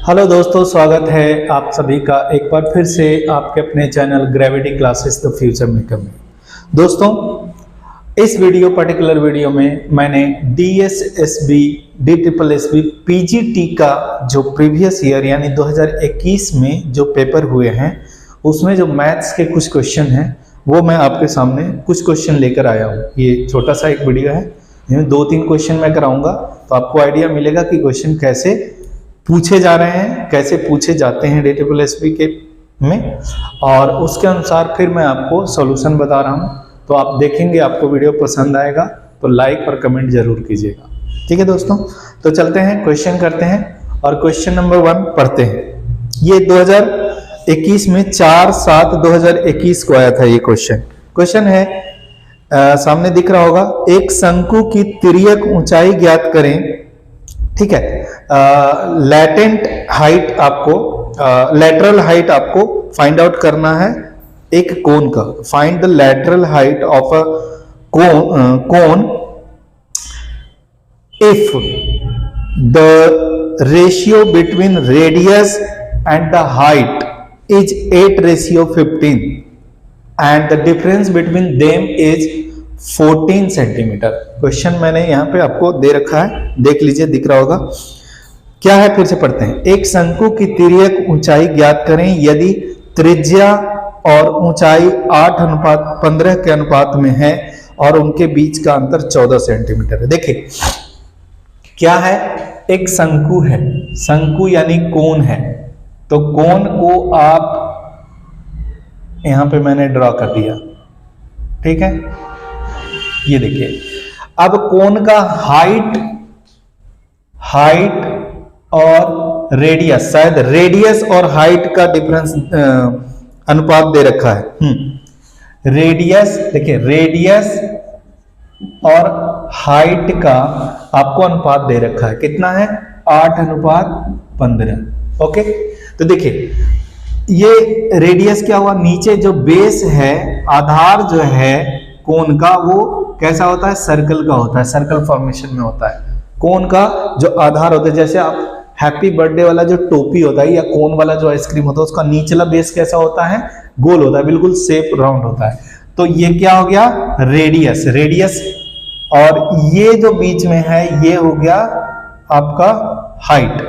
Hello दोस्तों, स्वागत है आप सभी का एक बार फिर से आपके अपने channel gravity classes the future maker में। दोस्तों, इस पर्टिकुलर वीडियो में मैंने DSSB DSSB PGT का जो प्रीवियस ईयर यानी 2021 में जो पेपर हुए हैं उसमें जो मैथ्स के कुछ क्वेश्चन हैं वो मैं आपके सामने कुछ क्वेश्चन लेकर आया हूँ। ये छोटा सा एक वीडियो है, इसमें 2-3 क्वेश्चन मैं कराऊंगा तो आपको आइडिया मिलेगा कि क्वेश्चन कैसे पूछे जा रहे हैं, कैसे पूछे जाते हैं DSSB के में, और उसके अनुसार फिर मैं आपको सॉल्यूशन बता रहा हूं। तो आप देखेंगे, आपको वीडियो पसंद आएगा तो लाइक और कमेंट जरूर कीजिएगा। ठीक है दोस्तों, तो चलते हैं, क्वेश्चन करते हैं और क्वेश्चन नंबर 1 पढ़ते हैं। ये 2021 में 4/7/2021 को आया था ये क्वेश्चन है, सामने दिख रहा होगा। एक शंकु की तिर्यक ऊंचाई ज्ञात करें। ठीक है, लैटेंट हाइट आपको लेटरल हाइट आपको फाइंड आउट करना है एक कोन का। Find the lateral height of a cone if the ratio between radius and the height is 8:15 and the difference between them is 14 centimetre. Question मैंने यहां पे आपको दे रखा है, देख लीजिए, दिख रहा होगा। क्या है, फिर से पढ़ते हैं। एक शंकु की तिर्यक ऊंचाई ज्ञात करें यदि त्रिज्या और ऊंचाई 8:15 के अनुपात में है और उनके बीच का अंतर 14 सेंटीमीटर है। देखिए क्या है, एक शंकु है, शंकु यानी कोन है। तो कोन को आप यहां पे मैंने ड्रॉ कर दिया। ठीक है, ये देखिए। अब कोन का हाइट और रेडियस, शायद रेडियस और हाइट का डिफरेंस अनुपात दे रखा है। रेडियस, देखिए, रेडियस और हाइट का आपको अनुपात दे रखा है। कितना है? 8:15। ओके, तो देखिए ये रेडियस क्या हुआ, नीचे जो बेस है, आधार जो है कोन का, वो कैसा होता है? सर्कल का होता है, सर्कल फॉर्मेशन में होता है। कोन का जो आधार होता है, जैसे आप हैप्पी बर्थडे वाला जो टोपी होता है या कोन वाला जो आइसक्रीम होता है, उसका निचला बेस कैसा होता है? गोल होता है, बिल्कुल शेप राउंड होता है। तो ये क्या हो गया? रेडियस। और ये जो बीच में है ये हो गया आपका हाइट।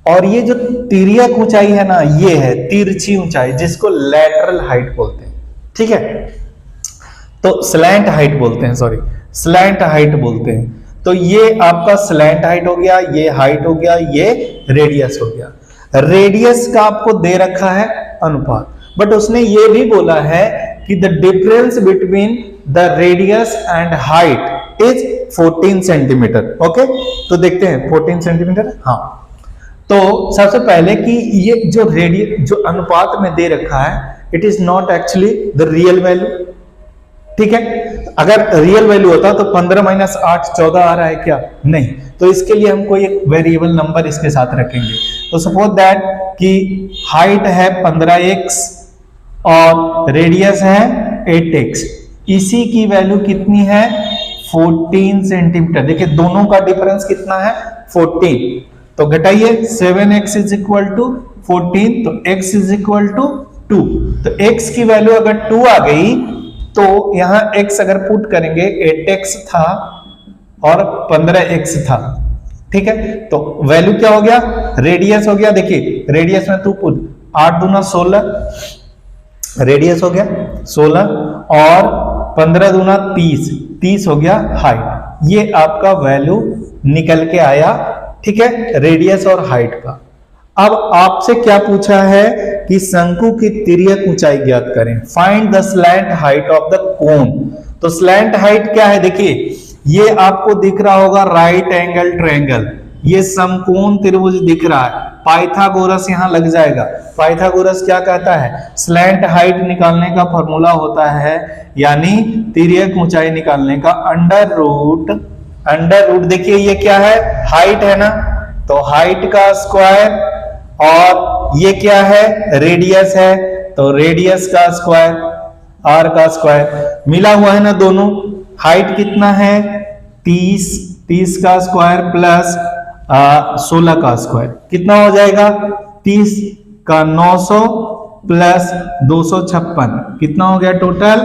और ये जो तिर्यक ऊंचाई है ना, ये है तिरछी ऊंचाई, जिसको लैटरल हाइट बोलते हैं। ठीक है, तो स्लैंट हाइट बोलते हैं, स्लैंट हाइट बोलते हैं। तो ये आपका स्लैंट हाइट हो गया, ये हाइट हो गया, ये रेडियस हो गया। रेडियस का आपको दे रखा है अनुपात, बट उसने ये भी बोला है कि the difference between the radius and height is 14 centimetre. Okay, तो देखते हैं 14 सेंटीमीटर। हाँ, तो सबसे पहले कि ये जो अनुपात में दे रखा है, it is not actually the real value. ठीक है, अगर रियल वैल्यू होता तो 15 - 8 14 आ रहा है क्या? नहीं। तो इसके लिए हम कोई एक वेरिएबल नंबर इसके साथ रखेंगे। तो सपोज दैट कि हाइट है 15x और रेडियस है 8x, इसी की वैल्यू कितनी है? 14 सेंटीमीटर। देखिए दोनों का डिफरेंस कितना है? 14। तो घटाइए, 7x = 14, तो x = 2। तो x की वैल्यू अगर 2 आ गई तो यहां x अगर पुट करेंगे, 8x था और 15x था। ठीक है, तो वैल्यू क्या हो गया? रेडियस हो गया। देखिए रेडियस में 2 पुट, 8 दूना 16, रेडियस हो गया 16, और 15 दूना 30 हो गया हाइट। ये आपका वैल्यू निकल के आया। ठीक है, रेडियस और हाइट का। अब आपसे क्या पूछा है कि शंकु की तिर्यक ऊंचाई ज्ञात करें। Find the slant height of the cone. तो स्लैंट हाइट क्या है? देखिए ये आपको दिख रहा होगा राइट एंगल ट्रायंगल, ये समकोण त्रिभुज दिख रहा है। पाइथागोरस यहां लग जाएगा। पाइथागोरस क्या कहता है? स्लैंट हाइट निकालने का फॉर्मूला होता है, यानी तिर्यक ऊंचाई निकालने का अंडर रूट। देखिए ये क्या है? हाइट है ना, तो हाइट का स्क्वायर, और ये क्या है? रेडियस है, तो रेडियस का स्क्वायर, आर का स्क्वायर। मिला हुआ है ना दोनों। हाइट कितना है? 30 का स्क्वायर प्लस 16 का स्क्वायर कितना हो जाएगा, 30 का 900 प्लस 256 कितना हो गया टोटल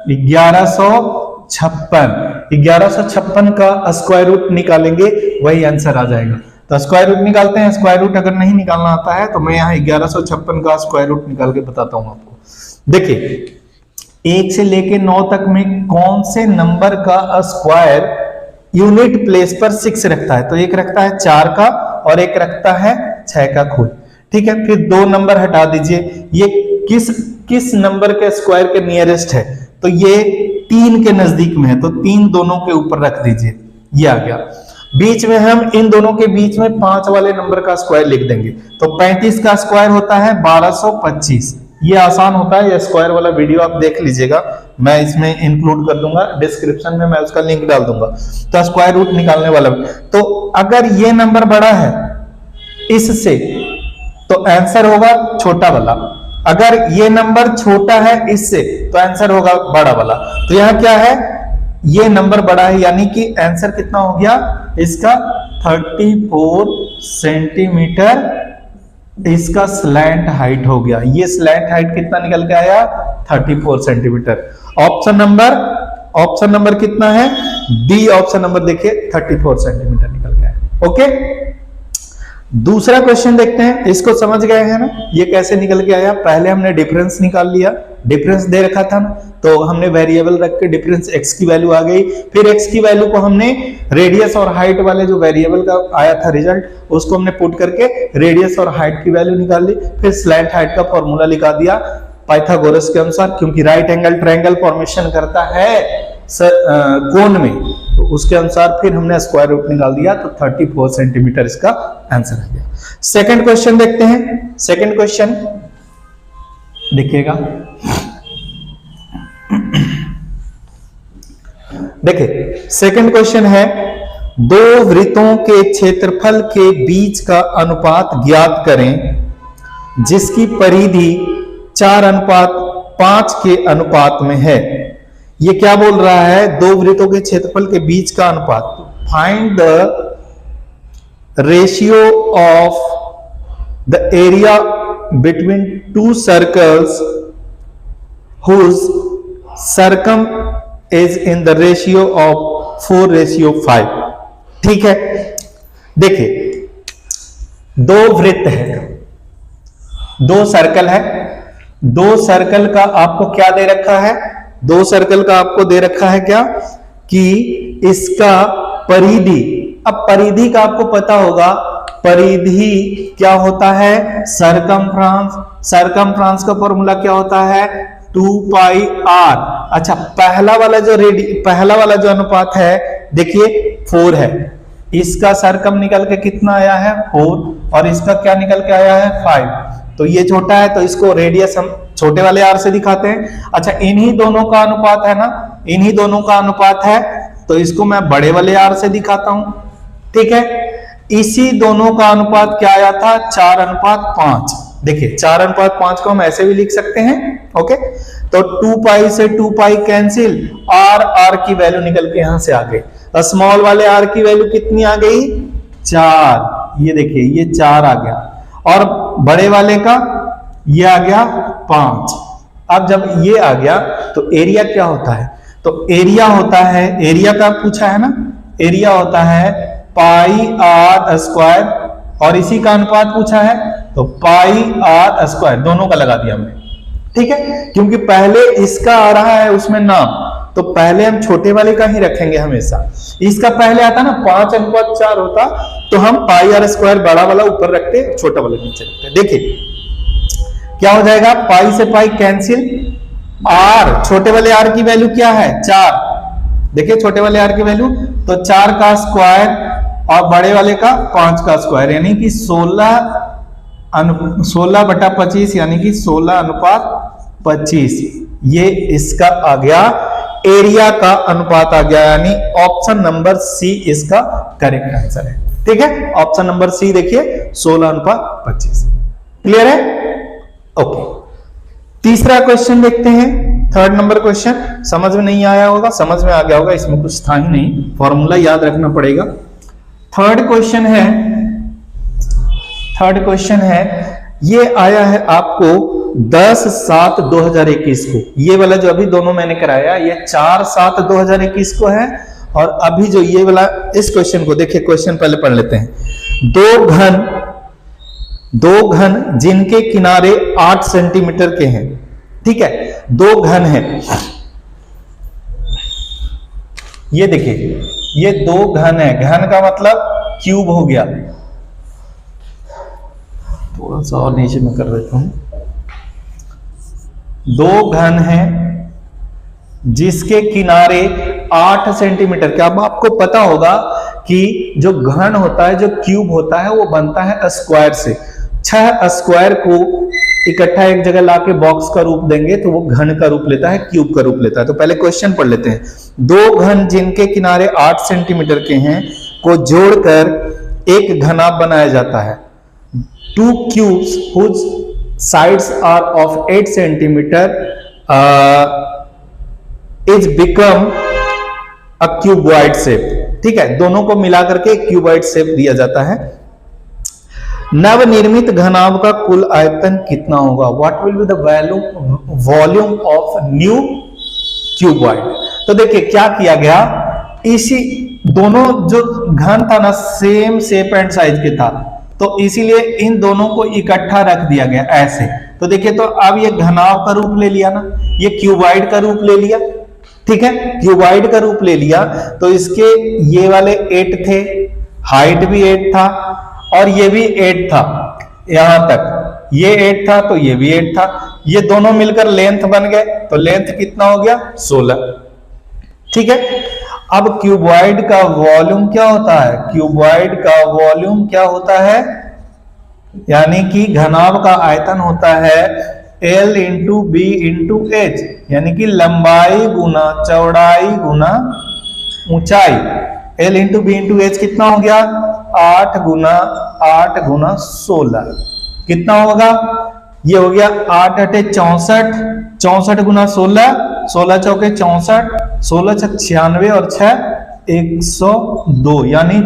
1156 का स्क्वायर रूट निकालेंगे वही आंसर आ जाएगा। तो स्क्वायर रूट निकालते हैं, स्क्वायर रूट अगर नहीं निकालना आता है तो मैं यहाँ 1156 का स्क्वायर रूट निकाल के बताता हूं आपको। देखिए 1 से लेके 9 तक में कौन से नंबर का स्क्वायर यूनिट प्लेस पर 6 रखता है, तो एक रखता है 4 का और एक रखता है 6 का खुद, ठीक है। फिर 2 नंबर हटा दीजिए, ये किस नंबर के स्क्वायर के नियरेस्ट है, तो ये 3 के नजदीक में है, तो 3 दोनों के ऊपर रख दीजिए, ये आ गया। बीच में हम इन दोनों के बीच में 5 वाले नंबर का स्क्वायर लिख देंगे, तो 35 का स्क्वायर होता है 1225। ये आसान होता है, ये स्क्वायर वाला वीडियो आप देख लीजिएगा, मैं इसमें इंक्लूड कर दूंगा डिस्क्रिप्शन में, मैं उसका लिंक डाल दूंगा। तो स्क्वायर रूट निकालने वाला, तो अगर ये नंबर बड़ा है इससे तो आंसर होगा छोटा वाला, अगर ये नंबर छोटा है इससे तो आंसर होगा बड़ा वाला। तो यहां क्या है, ये नंबर बड़ा है यानी कि आंसर कितना हो गया इसका 34 सेंटीमीटर इसका स्लैंट हाइट हो गया। ये स्लैंट हाइट कितना निकल के आया 34 सेंटीमीटर। ऑप्शन नंबर कितना है, डी ऑप्शन नंबर देखिए 34 सेंटीमीटर निकल के आया। ओके, दूसरा क्वेश्चन देखते हैं, इसको समझ गए हैं ना, ये कैसे निकल के आया। पहले हमने डिफरेंस निकाल लिया, डिफरेंस दे रखा था ना, तो हमने वेरिएबल रख के डिफरेंस x की वैल्यू आ गई, फिर x की वैल्यू को हमने रेडियस और हाइट वाले जो वेरिएबल का आया था रिजल्ट, उसको हमने पुट करके रेडियस और हाइट की वैल्यू निकाल ली, फिर स्लैंट हाइट का फॉर्मूला लिखा दिया पाइथागोरस के अनुसार, क्योंकि राइट एंगल ट्रायंगल फॉर्मेशन करता है कोण में, तो उसके अनुसार फिर हमने स्क्वायर रूट निकाल दिया, तो 34 सेंटीमीटर इसका आंसर आ गया। सेकंड क्वेश्चन देखते हैं। सेकंड क्वेश्चन देखिएगा, देखिए सेकंड क्वेश्चन है, 2 वृत्तों के क्षेत्रफल के बीच का अनुपात ज्ञात करें जिसकी परिधि 4:5 के अनुपात में है। ये क्या बोल रहा है, 2 वृत्तों के क्षेत्रफल के बीच का अनुपात। Find the ratio of the area between 2 circles whose circumference is in the ratio of 4:5। ठीक है, देखिए 2 वृत्त है, 2 सर्कल है, 2 सर्कल का आपको क्या दे रखा है, 2 सर्कल का आपको दे रखा है क्या कि इसका परिधि। अब परिधि का आपको पता होगा, परिधि क्या होता है सरकमफ्रेंस, सरकमफ्रेंस का फॉर्मूला क्या होता है 2πr। अच्छा, पहला वाला जो अनुपात है देखिए 4 है, इसका सरकम निकल के कितना आया है 4 और इसका क्या निकल के आया है 5, तो ये छोटा है तो इसको रेडियस हम छोटे वाले r से दिखाते हैं। अच्छा, इन्हीं दोनों का अनुपात है ना, इन्हीं दोनों का अनुपात है तो इसको मैं बड़े वाले r से दिखाता हूं। ठीक है, इसी दोनों का अनुपात क्या आया था 4:5। देखिए 4:5 को हम ऐसे भी लिख सकते हैं। ओके, तो 2π से 2π कैंसिल, r की वैल्यू निकल के यहां से आ गई। स्मॉल वाले r की वैल्यू कितनी आ गई 4, ये देखिए ये 4 आ गया, और बड़े वाले का ये आ गया 5। अब जब ये आ गया तो एरिया क्या होता है, तो एरिया होता है, एरिया का पूछा है ना, एरिया होता है πr², और इसी का अनुपात पूछा है तो πr², दोनों का लगा दिया हमने। ठीक है, क्योंकि पहले इसका आ रहा है उसमें नाम, तो पहले हम छोटे वाले का ही रखेंगे हमेशा। इसका पहले आता ना 5:4 होता, तो हम πr² बड़ा वाला ऊपर रखते, छोटा वाला नीचे रखते। देखिए क्या हो जाएगा, पाई से पाई कैंसिल, r छोटे वाले r की वैल्यू क्या है 4, देखिए छोटे वाले r की वैल्यू तो 4 का स्क्वायर और बड़े वाले का 5 का स्क्वायर, यानी कि 16/25 यानी कि 16:25। ये इसका आ गया एरिया का अनुपात आ गया, यानी ऑप्शन नंबर सी इसका करेक्ट आंसर है। ठीक है, ऑप्शन नंबर सी देखिए 16:25। क्लियर है? ओके, तीसरा क्वेश्चन देखते हैं, 3rd नंबर क्वेश्चन। समझ में नहीं आया होगा, समझ में आ गया होगा, इसमें कुछ था ही नहीं, फॉर्मूला याद रखना पड़ेगा। 3rd क्वेश्चन है, थर्ड क्वेश्चन है, ये आया है आपको 10/7/2021 को। ये वाला जो अभी दोनों मैंने कराया ये 4/7/2021 को है, और अभी जो ये वाला इस क्वेश्चन को देखिए, क्वेश्चन पहले पढ़ लेते हैं। दो घन जिनके किनारे 8 सेंटीमीटर के हैं, ठीक है, दो घन है, ये देखिए ये दो घन है, घन का मतलब क्यूब हो गया, थोड़ा सा और नीचे में कर देता हूं। दो घन है जिसके किनारे 8 सेंटीमीटर के। अब आपको पता होगा कि जो घन होता है, जो क्यूब होता है, वो बनता है स्क्वायर से। 6 स्क्वायर को इकट्ठा एक जगह लाके बॉक्स का रूप देंगे तो वो घन का रूप लेता है, क्यूब का रूप लेता है। तो पहले क्वेश्चन पढ़ लेते हैं। दो घन जिनके किनारे 8 सेंटीमीटर के हैं को जोड़कर एक घनाभ बनाया जाता है। 2 cubes whose sides are of 8 centimeter is become a cuboid shape। ठीक है, दोनों को मिलाकर के क्यूबॉइड शेप दिया जाता है। नवनिर्मित घनाभ का कुल आयतन कितना होगा? What will be the volume of new cuboid? तो देखिए क्या किया गया, इसी दोनों जो घन था ना सेम शेप एंड साइज के था, तो इसीलिए इन दोनों को इकट्ठा रख दिया गया ऐसे। तो देखिए, तो अब ये घनाभ का रूप ले लिया ना, ये क्यूबॉइड का रूप ले लिया, ठीक है, क्यूबॉइड का रूप ले लिया। तो इसके ये वाले 8 थे, हाइट भी 8 था, और ये भी 8 था, यहां तक ये 8 था तो ये भी 8 था, ये दोनों मिलकर लेंथ बन गए। तो लेंथ कितना हो गया? 16। ठीक है, अब क्यूबॉइड का वॉल्यूम क्या होता है? क्यूबॉइड का वॉल्यूम क्या होता है? यानी कि घनाभ का आयतन होता है L into B into H, यानी कि लंबाई गुना चौड़ाई गुना ऊंचाई। L into B into H कितना हो गया? 8 गुना 16 कितना होगा? ये हो गया 8 × 64, 64 गुना 16, 16 चौके 64, 16 × 96 और 6 102, यानी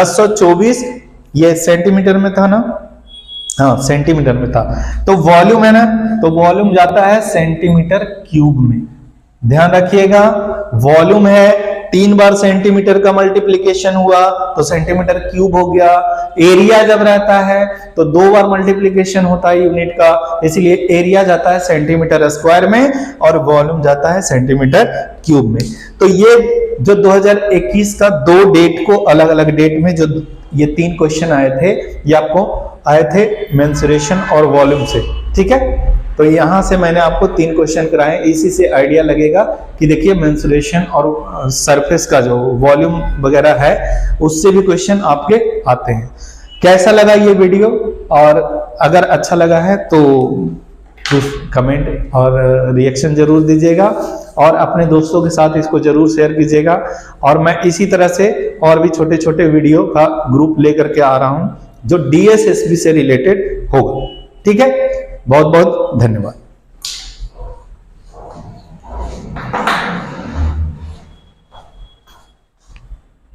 1024। ये सेंटीमीटर में था ना, हाँ सेंटीमीटर में था। तो वॉल्यूम है ना, तो वॉल्यूम जाता है सेंटीमीटर क्यूब में। ध्यान रखिएगा, वॉल्यूम है 3 बार सेंटीमीटर का मल्टीप्लिकेशन हुआ तो सेंटीमीटर क्यूब हो गया। एरिया जब रहता है तो 2 बार मल्टीप्लिकेशन होता है यूनिट का, इसलिए एरिया जाता है सेंटीमीटर स्क्वायर में और वॉल्यूम जाता है सेंटीमीटर क्यूब में। तो ये जो 2021 का 2 डेट को अलग अलग डेट में जो ये 3 क्वेश्चन आए थे, ये आपको आए थे मेंसुरेशन और वॉल्यूम से। ठीक है, तो यहां से मैंने आपको 3 क्वेश्चन कराए, इसी से आइडिया लगेगा कि देखिए मेंसुरेशन और सरफेस का जो वॉल्यूम वगैरह है उससे भी क्वेश्चन आपके आते हैं। कैसा लगा ये वीडियो? और अगर अच्छा लगा है तो कमेंट और रिएक्शन जरूर दीजिएगा और अपने दोस्तों के साथ इसको जरूर शेयर कीजिएगा। और मैं इसी तरह से और भी छोटे छोटे वीडियो का ग्रुप लेकर के आ रहा हूं जो DSSB से रिलेटेड होगा। ठीक है, बहुत बहुत धन्यवाद।